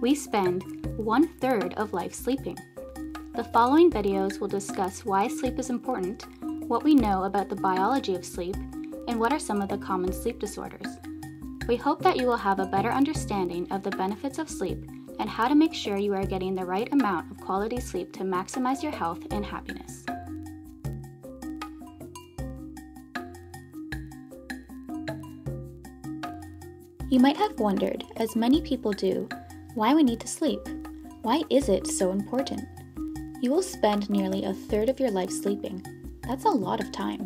we spend 1/3 of life sleeping. The following videos will discuss why sleep is important, what we know about the biology of sleep, and what are some of the common sleep disorders. We hope that you will have a better understanding of the benefits of sleep and how to make sure you are getting the right amount of quality sleep to maximize your health and happiness. You might have wondered, as many people do, why we need to sleep. Why is it so important? You will spend nearly 1/3 of your life sleeping. That's a lot of time.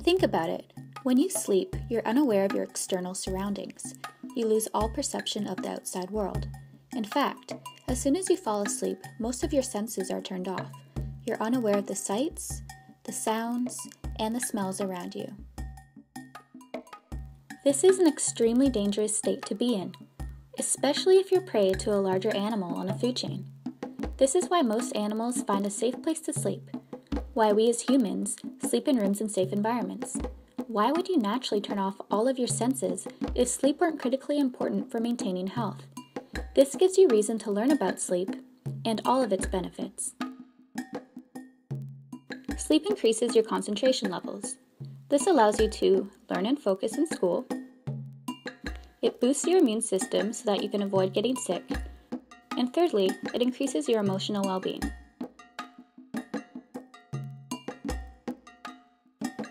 Think about it. When you sleep, you're unaware of your external surroundings. You lose all perception of the outside world. In fact, as soon as you fall asleep, most of your senses are turned off. You're unaware of the sights, the sounds, and the smells around you. This is an extremely dangerous state to be in, especially if you're prey to a larger animal on a food chain. This is why most animals find a safe place to sleep, why we as humans sleep in rooms in safe environments. Why would you naturally turn off all of your senses if sleep weren't critically important for maintaining health? This gives you reason to learn about sleep and all of its benefits. Sleep increases your concentration levels. This allows you to learn and focus in school. It boosts your immune system so that you can avoid getting sick. And thirdly, it increases your emotional well-being.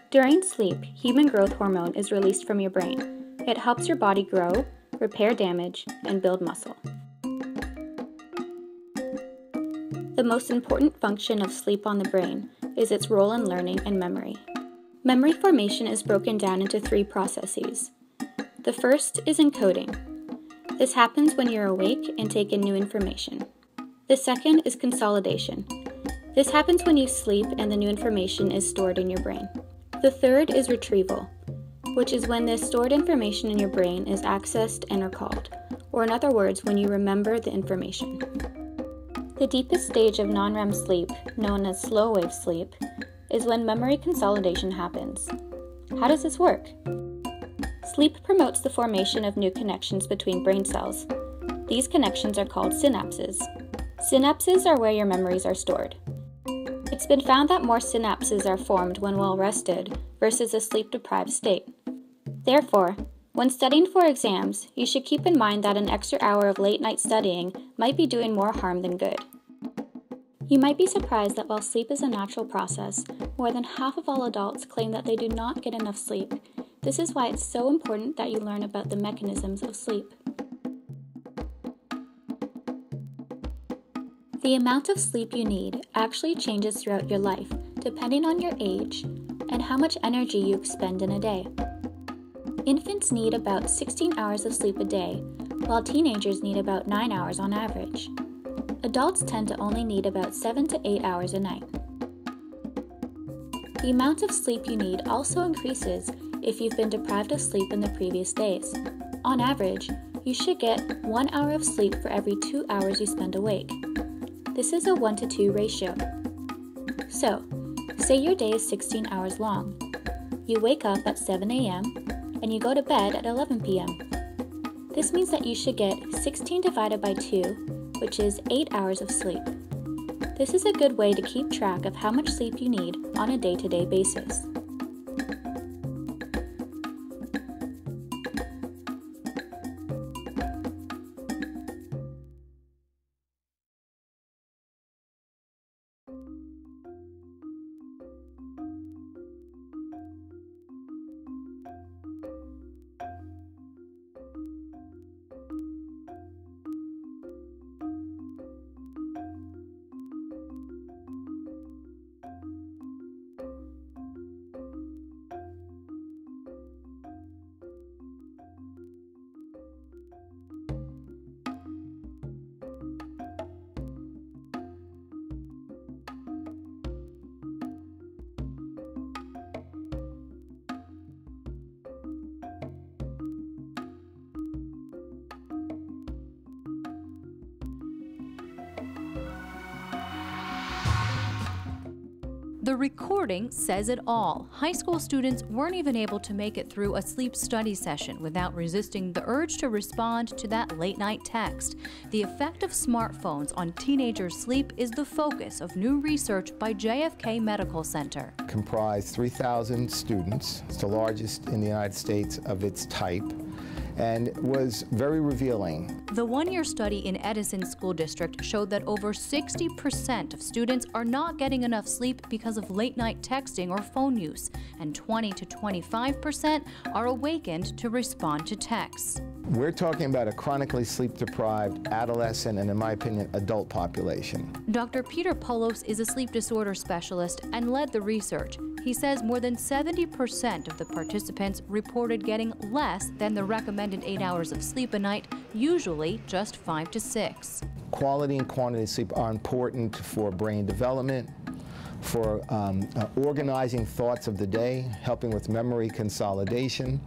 During sleep, human growth hormone is released from your brain. It helps your body grow, repair damage, and build muscle. The most important function of sleep on the brain is its role in learning and memory. Memory formation is broken down into 3 processes. The first is encoding. This happens when you're awake and take in new information. The second is consolidation. This happens when you sleep and the new information is stored in your brain. The third is retrieval, which is when the stored information in your brain is accessed and recalled, or in other words, when you remember the information. The deepest stage of non-REM sleep, known as slow-wave sleep, is when memory consolidation happens. How does this work? Sleep promotes the formation of new connections between brain cells. These connections are called synapses. Synapses are where your memories are stored. It's been found that more synapses are formed when well rested versus a sleep-deprived state. Therefore, when studying for exams, you should keep in mind that an extra hour of late-night studying might be doing more harm than good. You might be surprised that while sleep is a natural process, more than half of all adults claim that they do not get enough sleep. This is why it's so important that you learn about the mechanisms of sleep. The amount of sleep you need actually changes throughout your life, depending on your age and how much energy you expend in a day. Infants need about 16 hours of sleep a day, while teenagers need about 9 hours on average. Adults tend to only need about 7 to 8 hours a night. The amount of sleep you need also increases if you've been deprived of sleep in the previous days. On average, you should get 1 hour of sleep for every 2 hours you spend awake. This is a 1-to-2 ratio. So, say your day is 16 hours long. You wake up at 7 a.m. and you go to bed at 11 p.m. This means that you should get 16 divided by 2, which is 8 hours of sleep. This is a good way to keep track of how much sleep you need on a day-to-day basis. The recording says it all. High school students weren't even able to make it through a sleep study session without resisting the urge to respond to that late-night text. The effect of smartphones on teenagers' sleep is the focus of new research by JFK Medical Center. Comprised 3,000 students. It's the largest in the United States of its type, and was very revealing. The one-year study in Edison School District showed that over 60% of students are not getting enough sleep because of late-night texting or phone use, and 20 to 25% are awakened to respond to texts. We're talking about a chronically sleep-deprived adolescent and, in my opinion, adult population. Dr. Peter Polos is a sleep disorder specialist and led the research. He says more than 70% of the participants reported getting less than the recommended 8 hours of sleep a night, usually just 5 to 6. Quality and quantity of sleep are important for brain development, for organizing thoughts of the day, helping with memory consolidation.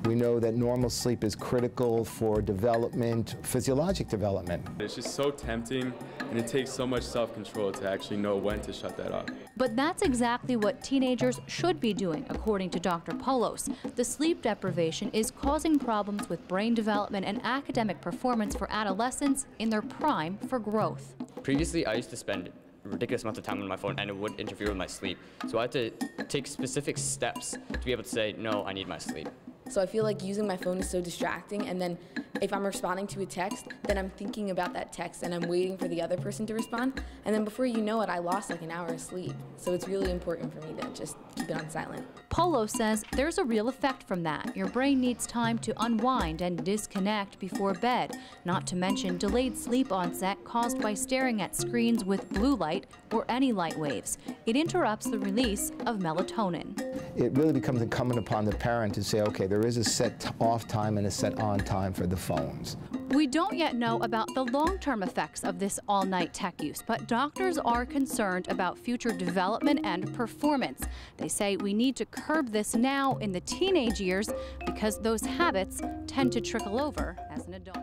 We know that normal sleep is critical for development, physiologic development. It's just so tempting, and it takes so much self-control to actually know when to shut that off. But that's exactly what teenagers should be doing, according to Dr. Polos. The sleep deprivation is causing problems with brain development and academic performance for adolescents in their prime for growth. Previously, I used to spend a ridiculous amount of time on my phone, and it would interfere with my sleep. So I had to take specific steps to be able to say, no, I need my sleep. So I feel like using my phone is so distracting, and then if I'm responding to a text, then I'm thinking about that text and I'm waiting for the other person to respond, and then before you know it, I lost like an hour of sleep. So it's really important for me to just keep it on silent. Polo says there's a real effect from that. Your brain needs time to unwind and disconnect before bed, not to mention delayed sleep onset caused by staring at screens with blue light or any light waves. It interrupts the release of melatonin. It really becomes incumbent upon the parent to say, okay, there is a set off time and a set on time for the phones. We don't yet know about the long-term effects of this all-night tech use, but doctors are concerned about future development and performance. They say we need to curb this now in the teenage years because those habits tend to trickle over as an adult.